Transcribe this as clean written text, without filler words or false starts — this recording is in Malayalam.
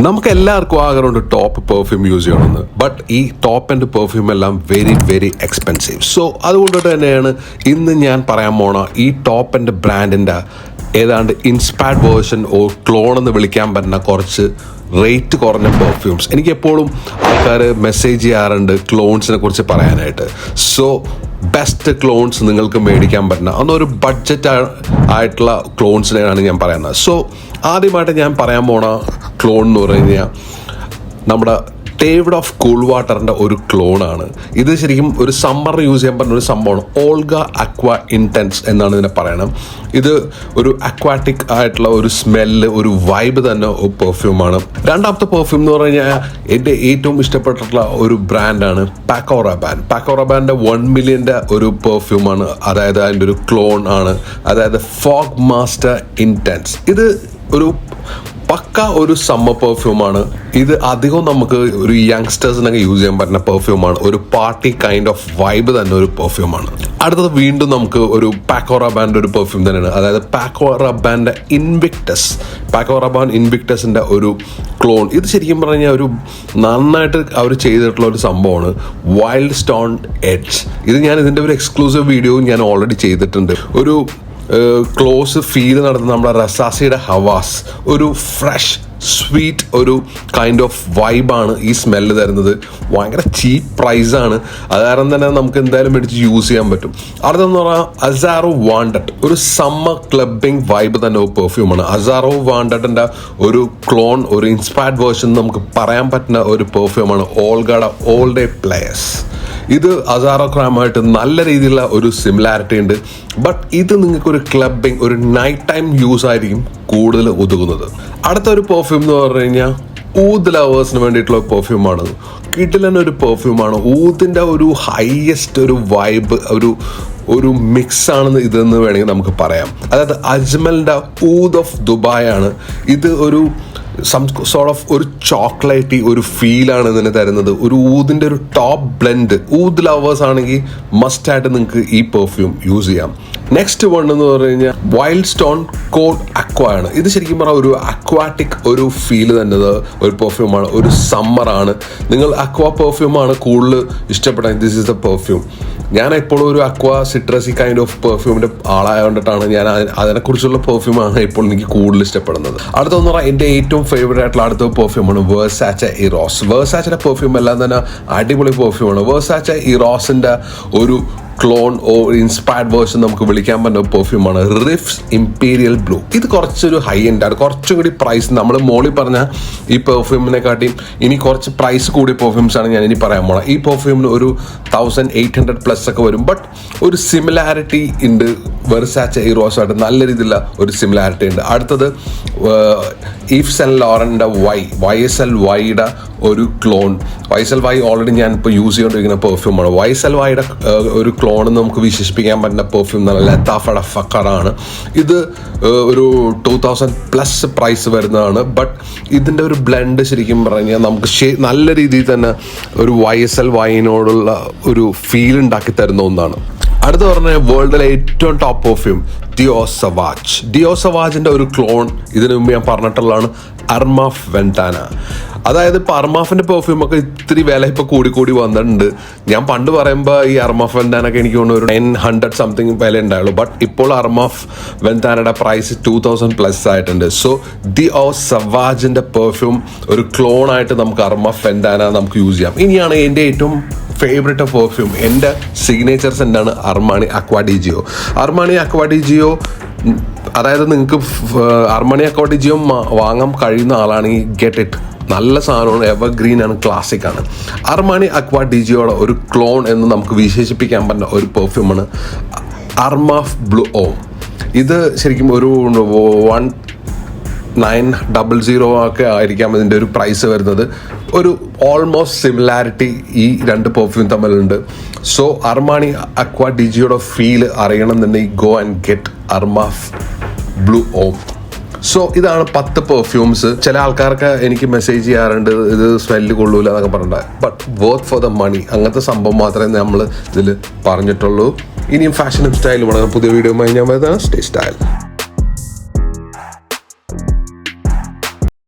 നമുക്ക് എല്ലാവർക്കും ആഗ്രഹമുണ്ട് ടോപ്പ് പെർഫ്യൂം യൂസ് ചെയ്യണമെന്ന്. ബട്ട് ഈ ടോപ്പ് ആൻഡ് പെർഫ്യൂം എല്ലാം വെരി വെരി എക്സ്പെൻസീവ്. സോ അതുകൊണ്ട് തന്നെയാണ് ഇന്ന് ഞാൻ പറയാൻ പോണ ഈ ടോപ്പ് ആൻഡ് ബ്രാൻഡിൻ്റെ ഏതാണ്ട് ഇൻസ്പയർഡ് വേർഷൻ ഓ ക്ലോൺ എന്ന് വിളിക്കാൻ പറ്റുന്ന കുറച്ച് റേറ്റ് കുറഞ്ഞ പെർഫ്യൂംസ്. എനിക്ക് എപ്പോഴും ആൾക്കാർ മെസ്സേജ് ചെയ്യാറുണ്ട് ക്ലോൺസിനെ കുറിച്ച് പറയാനായിട്ട്. സോ ബെസ്റ്റ് ക്ലോൺസ് നിങ്ങൾക്ക് മേടിക്കാൻ പറ്റുന്ന അന്നൊരു ബഡ്ജറ്റ് ആയിട്ടുള്ള ക്ലോൺസിനെയാണ് ഞാൻ പറയുന്നത്. സോ ആദ്യമായിട്ട് ഞാൻ പറയാൻ പോണ ക്ലോൺ എന്ന് പറഞ്ഞു കഴിഞ്ഞാൽ നമ്മുടെ ടേവ്ഡ് ഓഫ് കൂൾ വാട്ടറിൻ്റെ ഒരു ക്ലോണാണ്. ഇത് ശരിക്കും ഒരു സമ്മറിന് യൂസ് ചെയ്യാൻ പറ്റുന്ന ഒരു സംഭവമാണ്. ഓൾഗ അക്വ ഇൻറ്റൻസ് എന്നാണ് ഇതിനെ പറയണം. ഇത് ഒരു അക്വാറ്റിക് ആയിട്ടുള്ള ഒരു സ്മെല്ല്, ഒരു വൈബ് തന്നെ പെർഫ്യൂമാണ്. രണ്ടാമത്തെ പെർഫ്യൂം എന്ന് പറഞ്ഞു കഴിഞ്ഞാൽ എൻ്റെ ഏറ്റവും ഇഷ്ടപ്പെട്ടിട്ടുള്ള ഒരു ബ്രാൻഡാണ് പാക്കോ റാബാൻ. പാക്കോ റാബാൻ്റെ 1 മില്യൻ്റെ ഒരു പെർഫ്യൂമാണ്. അതായത് അതിൻ്റെ ഒരു ക്ലോൺ ആണ്, അതായത് ഫോഗ് മാസ്റ്റർ ഇൻറ്റൻസ്. ഇത് ഒരു പക്ക ഒരു സമ്മർ പെർഫ്യൂമാണ്. ഇത് അധികം നമുക്ക് ഒരു യങ്സ്റ്റേഴ്സിനൊക്കെ യൂസ് ചെയ്യാൻ പറ്റുന്ന പെർഫ്യൂമാണ്. ഒരു പാർട്ടി കൈൻഡ് ഓഫ് വൈബ് തന്നെ ഒരു പെർഫ്യൂമാണ്. അടുത്തത് വീണ്ടും നമുക്ക് ഒരു പാക്കോ റാബാൻ്റെ ഒരു പെർഫ്യൂം തന്നെയാണ്. അതായത് പാക്കോ റാബാൻ്റെ ഇൻവിക്ടസ്. പാക്കോ റാബാൻ ഇൻവിക്ടസിൻ്റെ ഒരു ക്ലോൺ. ഇത് ശരിക്കും പറഞ്ഞു കഴിഞ്ഞാൽ ഒരു നന്നായിട്ട് അവർ ചെയ്തിട്ടുള്ള ഒരു സംഭവമാണ്. Wild stone edge. ഇത് ഞാൻ ഇതിൻ്റെ ഒരു എക്സ്ക്ലൂസീവ് വീഡിയോ ഞാൻ ഓൾറെഡി ചെയ്തിട്ടുണ്ട്. ഒരു ക്ലോസ് ഫീൽ നടത്തുന്ന നമ്മുടെ റസാസിയുടെ ഹവാസ്, ഒരു ഫ്രഷ് സ്വീറ്റ് ഒരു കൈൻഡ് ഓഫ് വൈബാണ് ഈ സ്മെല്ല് തരുന്നത്. ഭയങ്കര ചീപ്പ് പ്രൈസാണ്. അത് കാരണം തന്നെ നമുക്ക് എന്തായാലും മേടിച്ച് യൂസ് ചെയ്യാൻ പറ്റും. അടുത്തെന്ന് പറഞ്ഞാൽ അസാറോ വാണ്ടഡ്. ഒരു സമ്മർ ക്ലബിംഗ് വൈബ് തന്നെ ഒരു പെർഫ്യൂമാണ്. അസാറോ വാണ്ടഡിൻ്റെ ഒരു ക്ലോൺ, ഒരു ഇൻസ്പയർഡ് വേർഷൻ നമുക്ക് പറയാൻ പറ്റുന്ന ഒരു പെർഫ്യൂമാണ് ഓൾഗാഡ ഓൾ ഡേ പ്ലേയേഴ്സ്. ഇത് അസാറോ ക്രാമായിട്ട് നല്ല രീതിയിലുള്ള ഒരു സിമിലാരിറ്റി ഉണ്ട്. ബട്ട് ഇത് നിങ്ങൾക്കൊരു ക്ലബിംഗ്, ഒരു നൈറ്റ് ടൈം യൂസ് ആയിരിക്കും കൂടുതൽ ഒതുങ്ങുന്നത്. അടുത്തൊരു പെർഫ്യൂം എന്ന് പറഞ്ഞു കഴിഞ്ഞാൽ ഊദ് ലവേഴ്സിന് വേണ്ടിയിട്ടുള്ള പെർഫ്യൂമാണ്. കിടിലൻ ഒരു പെർഫ്യൂമാണ്. ഊദിൻ്റെ ഒരു ഹൈയസ്റ്റ് ഒരു വൈബ്, ഒരു മിക്സ് ആണെന്ന് ഇതെന്ന് വേണമെങ്കിൽ നമുക്ക് പറയാം. അതായത് അജ്മലിൻ്റെ ഊദ് ഓഫ് ദുബായ് ആണ് ഇത്. ഒരു സോർട്ട് ഓഫ് ഒരു ചോക്ലേറ്റി ഒരു ഫീലാണ് ഇതിന് തരുന്നത്. ഒരു ഊദിൻ്റെ ഒരു ടോപ്പ് ബ്ലെൻഡ്. ഊദ് ലവേഴ്സ് ആണെങ്കിൽ മസ്റ്റായിട്ട് നിങ്ങൾക്ക് ഈ പെർഫ്യൂം യൂസ് ചെയ്യാം. നെക്സ്റ്റ് വൺ എന്ന് പറഞ്ഞു കഴിഞ്ഞാൽ വൈൽഡ് സ്റ്റോൺ കോഡ് അക്വ ആണ്. ഇത് ശരിക്കും പറഞ്ഞാൽ ഒരു അക്വാറ്റിക് ഒരു ഫീൽ തന്നെ ഒരു പെർഫ്യൂമാണ്. ഒരു സമ്മറാണ്. നിങ്ങൾ അക്വ പെർഫ്യൂമാണ് കൂടുതൽ ഇഷ്ടപ്പെടുന്നത്. This is the perfume. ഞാൻ എപ്പോഴും ഒരു അക്വ സിട്രസി കൈൻഡ് ഓഫ് പെർഫ്യൂമിൻ്റെ ആളായതുകൊണ്ടിട്ടാണ് ഞാൻ അതിനെക്കുറിച്ചുള്ള പെർഫ്യൂമാണ് ഇപ്പോൾ എനിക്ക് കൂടുതൽ ഇഷ്ടപ്പെടുന്നത്. അടുത്തെന്ന് പറഞ്ഞാൽ എൻ്റെ ഏറ്റവും ഫേവറേറ്റ് ആയിട്ടുള്ള അടുത്ത പെർഫ്യൂമാണ് വേഴ്സാച്ച ഇറോസ്. വേഴ്സാച്ചയുടെ പെർഫ്യൂം എല്ലാം തന്നെ അടിപൊളി പെർഫ്യൂമാണ്. വേഴ്സാച്ച ഇറോസിൻ്റെ ഒരു ക്ലോൺ ഓ ഇൻസ്പയർഡ് വേർഷൻ നമുക്ക് വിളിക്കാൻ പറ്റുന്ന പെർഫ്യൂമാണ് റിഫ്സ് ഇംപീരിയൽ ബ്ലൂ. ഇത് കുറച്ചൊരു ഹൈ എൻഡാണ്. കുറച്ചും കൂടി പ്രൈസ് നമ്മൾ മോളിൽ പറഞ്ഞ ഈ പെർഫ്യൂമിനെക്കാട്ടിയും ഇനി കുറച്ച് പ്രൈസ് കൂടിയ പെർഫ്യൂംസാണ് ഞാൻ ഇനി പറയാൻ പോണത്. ഈ പെർഫ്യൂമിന് ഒരു 1800+ ഒക്കെ വരും. ബട്ട് ഒരു സിമിലാരിറ്റി ഉണ്ട് വെർസാച്ച ഇറോസുമായിട്ട്. നല്ല രീതിയിലുള്ള ഒരു സിമിലാരിറ്റി ഉണ്ട്. അടുത്തത് ഈവ്സ് ആൻഡ് ലോറൻ്റെ YSL-Yയുടെ ഒരു ക്ലോൺ. YSL-Y ഓൾറെഡി ഞാൻ ഇപ്പോൾ യൂസ് ചെയ്തുകൊണ്ടിരിക്കുന്ന പെർഫ്യൂമാണ്. YSL-Yയുടെ ഒരു ക്ലോൺ നമുക്ക് വിശേഷിപ്പിക്കാൻ പറ്റുന്ന പെർഫ്യൂം നല്ല ലത്താഫയുടെ ഫക്കറാണ്. ഇത് ഒരു 2000+ പ്രൈസ് വരുന്നതാണ്. ബട്ട് ഇതിൻ്റെ ഒരു ബ്ലെൻഡ് ശരിക്കും പറഞ്ഞാൽ നമുക്ക് നല്ല രീതിയിൽ തന്നെ ഒരു YSL-Yനോടുള്ള ഒരു ഫീൽ ഉണ്ടാക്കി തരുന്ന ഒന്നാണ്. അടുത്ത പറഞ്ഞാൽ വേൾഡിലെ ഏറ്റവും ടോപ്പ് പെർഫ്യൂം ഡിയോ സവാജ്. ഡിയോ സവാജിൻ്റെ ഒരു ക്ലോൺ ഇതിനു മുമ്പ് ഞാൻ പറഞ്ഞിട്ടുള്ളതാണ് അർമാഫ് വെന്റാന. അതായത് ഇപ്പോൾ അർമാഫിൻ്റെ പെർഫ്യൂമൊക്കെ ഇത്തിരി വില ഇപ്പോൾ കൂടി വന്നിട്ടുണ്ട്. ഞാൻ പണ്ട് പറയുമ്പോൾ ഈ അർമാഫ് വെന്റാനൊക്കെ എനിക്ക് തോന്നുന്നു ഒരു 900 സംതിങ് വില ഉണ്ടായുള്ളൂ. ബട്ട് ഇപ്പോൾ അർമാഫ് വെന്റാനയുടെ പ്രൈസ് 2000+ ആയിട്ടുണ്ട്. സോ ഡിയോ സവാജിൻ്റെ പെർഫ്യൂം ഒരു ക്ലോൺ ആയിട്ട് നമുക്ക് അർമാഫ് വെന്റാന നമുക്ക് യൂസ് ചെയ്യാം. ഇനിയാണ് എൻ്റെ ഏറ്റവും ഫേവറേറ്റ് പെർഫ്യൂം. എൻ്റെ signature സെൻ്റാണ് Armani aqua D Jio. Armani aqua D Jio അതായത് നിങ്ങൾക്ക് അർമാണി അക്വാ ഡി ജിയോ വാങ്ങാൻ കഴിയുന്ന ആളാണെങ്കിൽ ഗെറ്റ് ഇറ്റ്. നല്ല സാധനമാണ്, എവർഗ്രീൻ ആണ്, ക്ലാസിക് ആണ്. അർമാണി അക്വാ ഡി ജിയോയുടെ ഒരു ക്ലോൺ എന്ന് നമുക്ക് വിശേഷിപ്പിക്കാൻ പറ്റുന്ന ഒരു പെർഫ്യൂമാണ് അർമാഫ് ബ്ലൂ ഓം. ഇത് ശരിക്കും ഒരു 1900 ഒക്കെ ആയിരിക്കാം ഇതിൻ്റെ ഒരു പ്രൈസ് വരുന്നത്. ഒരു ഓൾമോസ്റ്റ് സിമിലാരിറ്റി ഈ രണ്ട് പെർഫ്യൂം തമ്മിലുണ്ട്. സോ അർമാണി അക്വാ ഡി ജിയോയുടെ ഫീൽ അറിയണമെന്നുണ്ടെങ്കിൽ go and get Armaf blue homme. So ഇതാണ് 10 പെർഫ്യൂംസ്. ചില ആൾക്കാർക്ക് എനിക്ക് മെസ്സേജ് ചെയ്യാറുണ്ട് ഇത് സ്മെല്ല് കൊള്ളൂല എന്നൊക്കെ പറഞ്ഞിട്ട്. But worth for the money അങ്ങനത്തെ സംഭവം മാത്രമേ നമ്മൾ ഇതിൽ പറഞ്ഞിട്ടുള്ളൂ. ഇനിയും ഫാഷനും സ്റ്റൈലും പുതിയ വീഡിയോയുമായി ഞാൻ വരുന്നതാണ്. Stay style.